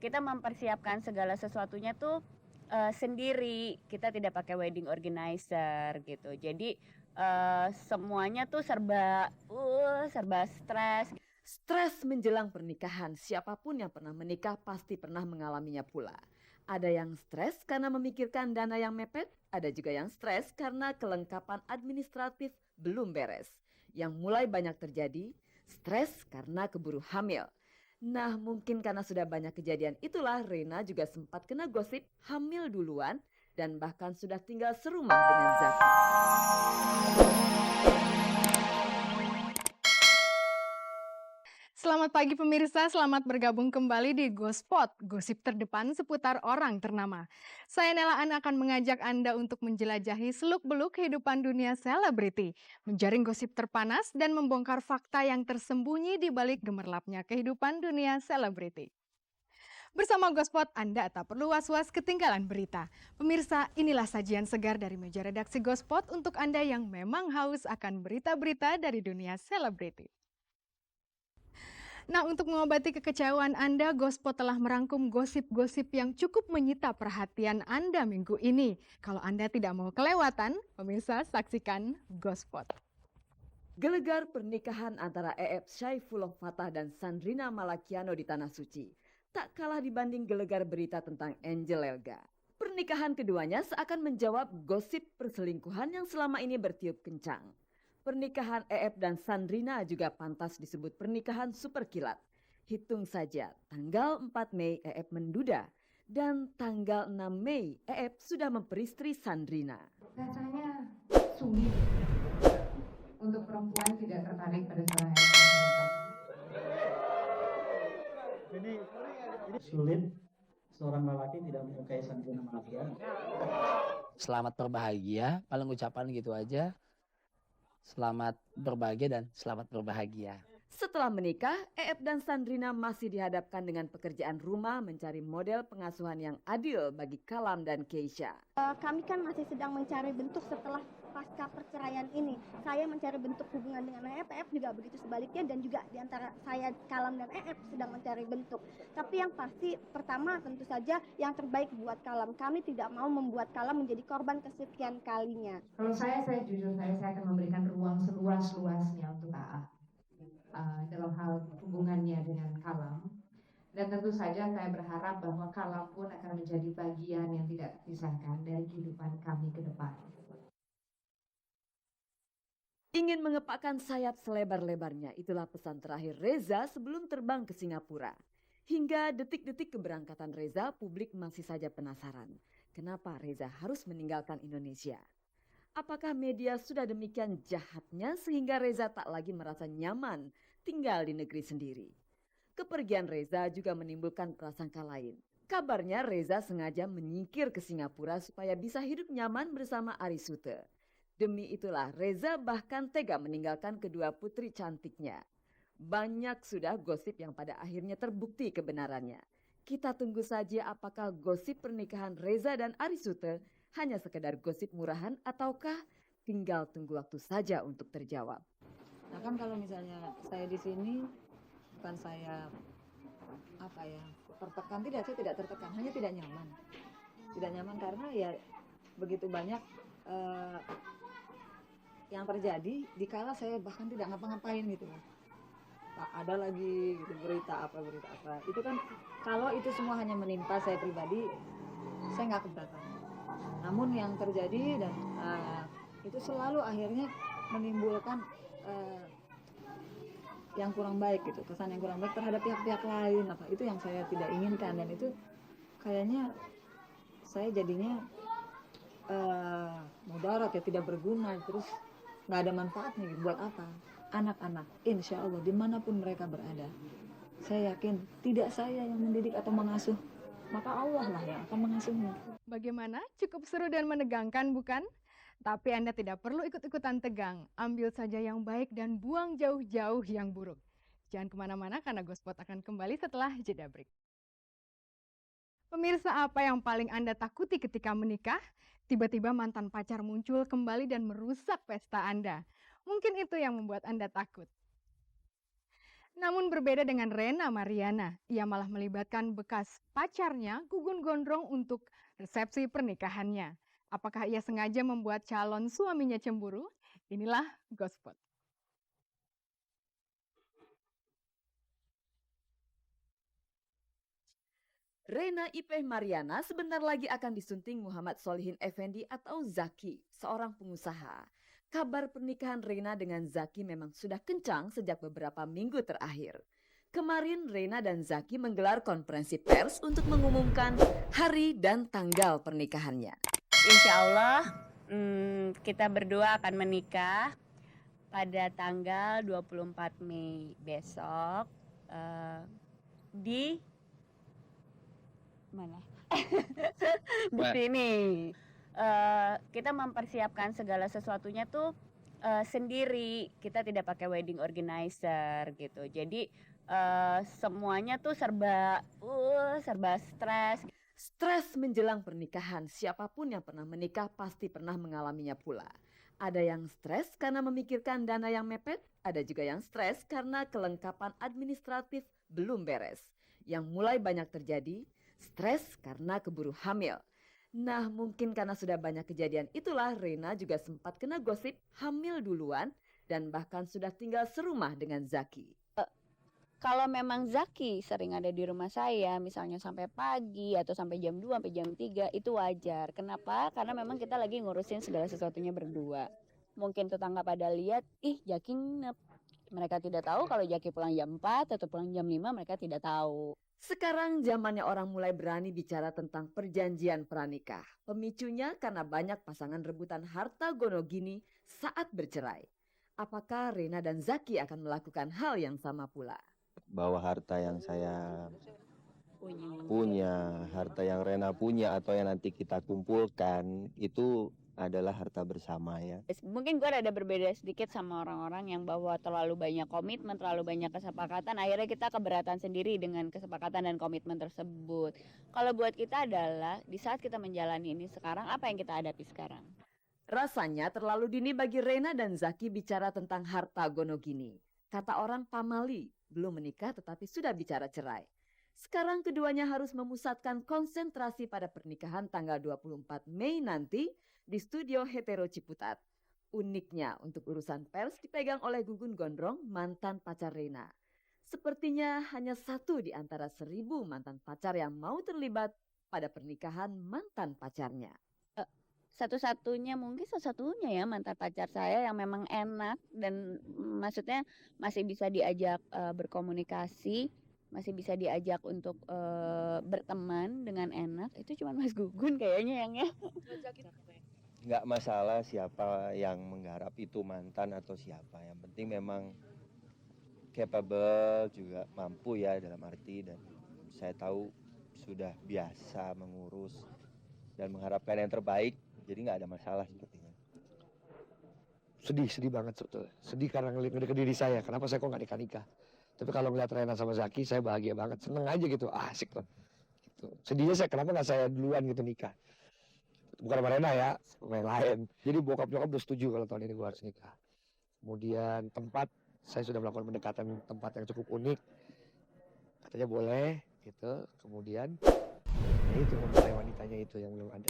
kita mempersiapkan segala sesuatunya tuh sendiri. Kita tidak pakai wedding organizer gitu. Jadi semuanya tuh serba stres. Stres menjelang pernikahan, siapapun yang pernah menikah pasti pernah mengalaminya pula. Ada yang stres karena memikirkan dana yang mepet, ada juga yang stres karena kelengkapan administratif belum beres. Yang mulai banyak terjadi, stres karena keburu hamil. Nah, mungkin karena sudah banyak kejadian itulah Rena juga sempat kena gosip hamil duluan dan bahkan sudah tinggal serumah dengan Zaki. Selamat pagi pemirsa, selamat bergabung kembali di Gospot, gosip terdepan seputar orang ternama. Saya Nela Ana akan mengajak Anda untuk menjelajahi seluk-beluk kehidupan dunia selebriti, menjaring gosip terpanas dan membongkar fakta yang tersembunyi di balik gemerlapnya kehidupan dunia selebriti. Bersama Gospot, Anda tak perlu was-was ketinggalan berita. Pemirsa, inilah sajian segar dari meja redaksi Gospot untuk Anda yang memang haus akan berita-berita dari dunia selebriti. Nah, untuk mengobati kekecewaan Anda, Gospot telah merangkum gosip-gosip yang cukup menyita perhatian Anda minggu ini. Kalau Anda tidak mau kelewatan, pemirsa saksikan Gospot. Gelegar pernikahan antara EF Syaifullah Fatah dan Sandrina Malakiano di Tanah Suci tak kalah dibanding gelegar berita tentang Angel Elga. Pernikahan keduanya seakan menjawab gosip perselingkuhan yang selama ini bertiup kencang. Pernikahan EF dan Sandrina juga pantas disebut pernikahan super kilat. Hitung saja, tanggal 4 Mei EF menduda dan tanggal 6 Mei EF sudah memperistri Sandrina. Rasanya sulit untuk perempuan tidak tertarik pada seorang laki-laki. Jadi sulit seorang lelaki tidak menyukai Sandrina Malakiano. Selamat berbahagia, paling ucapan gitu aja. Selamat berbahagia dan selamat berbahagia. Setelah menikah, EF dan Sandrina masih dihadapkan dengan pekerjaan rumah mencari model pengasuhan yang adil bagi Kalam dan Keisha. Kami kan masih sedang mencari bentuk setelah pasca perceraian ini. Saya mencari bentuk hubungan dengan EF juga begitu sebaliknya, dan juga di antara saya, Kalam dan EF sedang mencari bentuk. Tapi yang pasti pertama tentu saja yang terbaik buat Kalam. Kami tidak mau membuat Kalam menjadi korban kesekian kalinya. Kalau saya jujur saya akan memberikan ruang seluas-luasnya untuk AA dalam hal hubungannya dengan Kalam. Dan tentu saja saya berharap bahwa Kalam pun akan menjadi bagian yang tidak terpisahkan dari kehidupan kami ke depan. Ingin mengepakkan sayap selebar-lebarnya, itulah pesan terakhir Reza sebelum terbang ke Singapura. Hingga detik-detik keberangkatan Reza, publik masih saja penasaran. Kenapa Reza harus meninggalkan Indonesia? Apakah media sudah demikian jahatnya sehingga Reza tak lagi merasa nyaman tinggal di negeri sendiri? Kepergian Reza juga menimbulkan prasangka lain. Kabarnya Reza sengaja menyingkir ke Singapura supaya bisa hidup nyaman bersama Arisute. Demi itulah Reza bahkan tega meninggalkan kedua putri cantiknya. Banyak sudah gosip yang pada akhirnya terbukti kebenarannya. Kita tunggu saja apakah gosip pernikahan Reza dan Arisute hanya sekedar gosip murahan ataukah tinggal tunggu waktu saja untuk terjawab. Nah kan kalau misalnya saya di sini bukan saya tertekan, saya tidak tertekan, hanya tidak nyaman karena ya begitu banyak yang terjadi dikala saya bahkan tidak ngapa-ngapain gitu. Tak ada lagi gitu berita apa itu kan kalau itu semua hanya menimpa saya pribadi, saya nggak keberatan. Namun yang terjadi dan itu selalu akhirnya menimbulkan yang kurang baik gitu, kesan yang kurang baik terhadap pihak-pihak lain, itu yang saya tidak inginkan. Dan itu kayaknya saya jadinya mudarat ya, tidak berguna, terus nggak ada manfaatnya gitu. Buat apa? Anak-anak insya Allah dimanapun mereka berada, saya yakin tidak saya yang mendidik atau mengasuh, maka Allah lah yang akan mengasuhnya. Bagaimana? Cukup seru dan menegangkan, bukan? Tapi Anda tidak perlu ikut-ikutan tegang. Ambil saja yang baik dan buang jauh-jauh yang buruk. Jangan kemana-mana karena Gospot akan kembali setelah jeda break. Pemirsa, apa yang paling Anda takuti ketika menikah? Tiba-tiba mantan pacar muncul kembali dan merusak pesta Anda. Mungkin itu yang membuat Anda takut. Namun berbeda dengan Rena Mariana, ia malah melibatkan bekas pacarnya Gugun Gondrong untuk resepsi pernikahannya. Apakah ia sengaja membuat calon suaminya cemburu? Inilah Gospot. Rena Ipeh Mariana sebentar lagi akan disunting Muhammad Solihin Effendi atau Zaki, seorang pengusaha. Kabar pernikahan Rena dengan Zaki memang sudah kencang sejak beberapa minggu terakhir. Kemarin Rena dan Zaki menggelar konferensi pers untuk mengumumkan hari dan tanggal pernikahannya. Insya Allah kita berdua akan menikah pada tanggal 24 Mei besok di mana? Di sini. Kita mempersiapkan segala sesuatunya tuh sendiri. Kita tidak pakai wedding organizer gitu. Jadi semuanya tuh serba stres. Stres menjelang pernikahan, siapapun yang pernah menikah pasti pernah mengalaminya pula. Ada yang stres karena memikirkan dana yang mepet, ada juga yang stres karena kelengkapan administratif belum beres. Yang mulai banyak terjadi, stres karena keburu hamil. Nah, mungkin karena sudah banyak kejadian itulah Rena juga sempat kena gosip hamil duluan dan bahkan sudah tinggal serumah dengan Zaki. Kalau memang Zaki sering ada di rumah saya, misalnya sampai pagi atau sampai jam 2, sampai jam 3, itu wajar. Kenapa? Karena memang kita lagi ngurusin segala sesuatunya berdua. Mungkin tetangga pada lihat, ih Zaki nginep. Mereka tidak tahu kalau Zaki pulang jam 4 atau pulang jam 5, mereka tidak tahu. Sekarang zamannya orang mulai berani bicara tentang perjanjian pranikah. Pemicunya karena banyak pasangan rebutan harta gono gini saat bercerai. Apakah Rena dan Zaki akan melakukan hal yang sama pula? Bahwa harta yang saya punya, harta yang Rena punya atau yang nanti kita kumpulkan itu adalah harta bersama ya. Mungkin gue ada berbeda sedikit sama orang-orang yang bahwa terlalu banyak komitmen, terlalu banyak kesepakatan, akhirnya kita keberatan sendiri dengan kesepakatan dan komitmen tersebut. Kalau buat kita adalah di saat kita menjalani ini sekarang, apa yang kita hadapi sekarang? Rasanya terlalu dini bagi Rena dan Zaki bicara tentang harta gono gini. Kata orang pamali, belum menikah tetapi sudah bicara cerai. Sekarang keduanya harus memusatkan konsentrasi pada pernikahan tanggal 24 Mei nanti di studio Hetero Ciputat. Uniknya untuk urusan pers dipegang oleh Gugun Gondrong, mantan pacar Rena. Sepertinya hanya satu di antara 1000 mantan pacar yang mau terlibat pada pernikahan mantan pacarnya. Satu-satunya ya mantan pacar saya yang memang enak dan maksudnya masih bisa diajak berkomunikasi, masih bisa diajak untuk berteman dengan enak, itu cuma Mas Gugun kayaknya yang ya. Nggak masalah siapa yang menggarap itu mantan atau siapa, yang penting memang capable juga mampu ya dalam arti, dan saya tahu sudah biasa mengurus dan mengharapkan yang terbaik. Jadi nggak ada masalah sepertinya. Sedih banget sebetulnya. Sedih karena ngeliat ke diri saya. Kenapa saya kok nggak nikah-nikah? Tapi kalau ngeliat Rena sama Zaki, saya bahagia banget. Seneng aja gitu, asik loh. Gitu. Sedihnya saya, kenapa nggak saya duluan gitu nikah? Bukan sama Rena ya, sama yang lain. Jadi bokap nyokap udah setuju kalau tahun ini gue harus nikah. Kemudian tempat, saya sudah melakukan pendekatan tempat yang cukup unik. Katanya boleh gitu. Kemudian, ya itu mempelai wanitanya itu yang belum ada.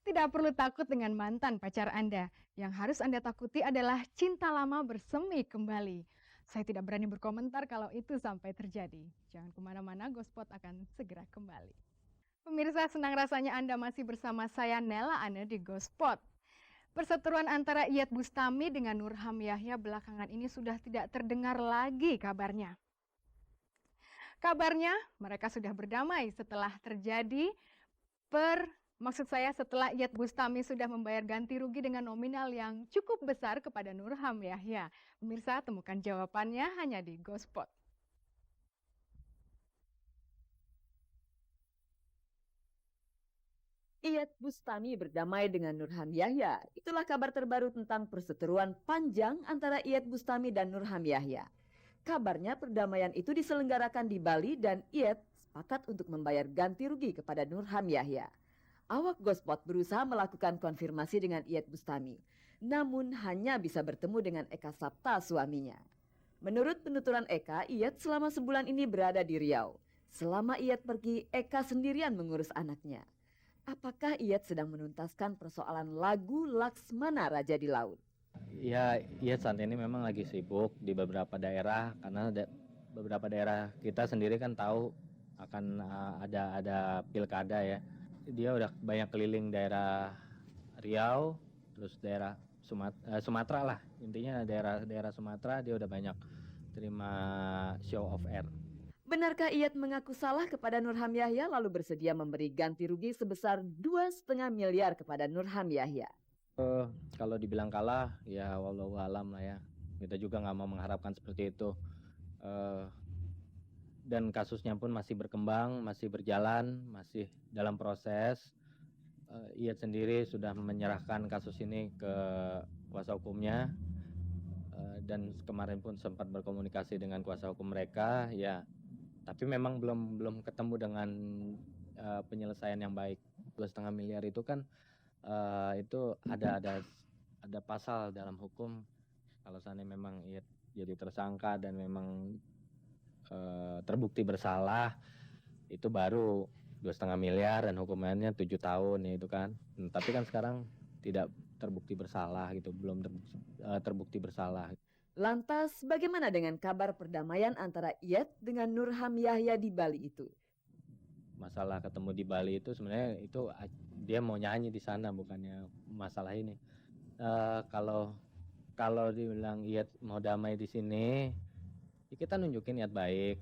Tidak perlu takut dengan mantan pacar Anda. Yang harus Anda takuti adalah cinta lama bersemi kembali. Saya tidak berani berkomentar kalau itu sampai terjadi. Jangan kemana-mana, Gospot akan segera kembali. Pemirsa, senang rasanya Anda masih bersama saya Nela Ane di Gospot. Perseteruan antara Iyeth Bustami dengan Nurham Yahya belakangan ini sudah tidak terdengar lagi kabarnya. Kabarnya mereka sudah berdamai setelah terjadi setelah Iyeth Bustami sudah membayar ganti rugi dengan nominal yang cukup besar kepada Nurham Yahya. Pemirsa, temukan jawabannya hanya di Gospot. Iyeth Bustami berdamai dengan Nurham Yahya. Itulah kabar terbaru tentang perseteruan panjang antara Iyeth Bustami dan Nurham Yahya. Kabarnya perdamaian itu diselenggarakan di Bali dan Iyeth sepakat untuk membayar ganti rugi kepada Nurham Yahya. Awak Gospot berusaha melakukan konfirmasi dengan Iyeth Bustami, namun hanya bisa bertemu dengan Eka Sapta, suaminya. Menurut penuturan Eka, Iyeth selama sebulan ini berada di Riau. Selama Iyeth pergi, Eka sendirian mengurus anaknya. Apakah Iyeth sedang menuntaskan persoalan lagu Laksmana Raja di Laut? Ya, Iyeth saat ini memang lagi sibuk di beberapa daerah karena beberapa daerah kita sendiri kan tahu akan ada pilkada ya. Dia udah banyak keliling daerah Riau, terus daerah Sumatera lah. Intinya daerah Sumatera dia udah banyak terima show of air. Benarkah Iyeth mengaku salah kepada Nurham Yahya lalu bersedia memberi ganti rugi sebesar 2,5 miliar kepada Nurham Yahya? Kalau dibilang kalah, ya wallahu alam lah ya. Kita juga nggak mau mengharapkan seperti itu. Dan kasusnya pun masih berkembang, masih berjalan, masih dalam proses. Iyeth sendiri sudah menyerahkan kasus ini ke kuasa hukumnya. Dan kemarin pun sempat berkomunikasi dengan kuasa hukum mereka, ya. Tapi memang belum ketemu dengan penyelesaian yang baik. 2,5 miliar itu kan itu ada pasal dalam hukum kalau seandainya memang Iyeth jadi tersangka dan memang terbukti bersalah, itu baru 2,5 miliar dan hukumannya 7 tahun ya itu kan. Tapi kan sekarang tidak terbukti bersalah gitu, belum terbukti bersalah. Lantas bagaimana dengan kabar perdamaian antara Iyeth dengan Nurham Yahya di Bali itu? Masalah ketemu di Bali itu sebenarnya itu dia mau nyanyi di sana, bukannya masalah ini. Kalau dibilang Iyeth mau damai di sini, ya kita nunjukin niat baik.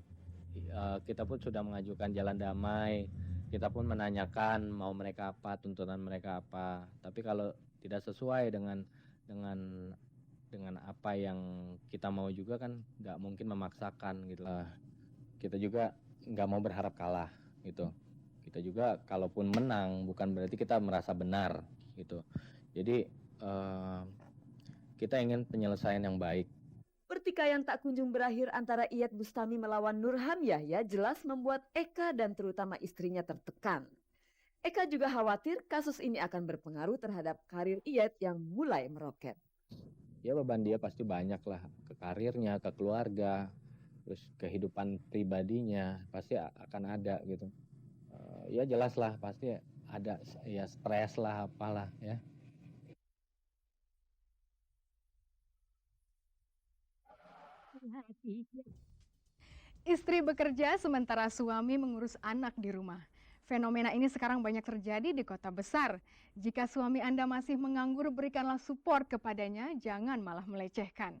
Kita pun sudah mengajukan jalan damai. Kita pun menanyakan mau mereka apa, tuntutan mereka apa. Tapi kalau tidak sesuai dengan apa yang kita mau juga kan nggak mungkin memaksakan gitu. Kita juga nggak mau berharap kalah gitu. Kita juga kalaupun menang bukan berarti kita merasa benar gitu. Jadi kita ingin penyelesaian yang baik. Pertikaian tak kunjung berakhir antara Iyeth Bustami melawan Nurham Yahya jelas membuat Eka dan terutama istrinya tertekan. Eka juga khawatir kasus ini akan berpengaruh terhadap karir Iyeth yang mulai meroket. Ya beban dia pasti banyak lah, ke karirnya, ke keluarga, terus kehidupan pribadinya pasti akan ada gitu. Ya jelas lah pasti ada ya stres lah apalah ya. Istri bekerja sementara suami mengurus anak di rumah. Fenomena ini sekarang banyak terjadi di kota besar. Jika suami Anda masih menganggur, berikanlah support kepadanya, jangan malah melecehkan.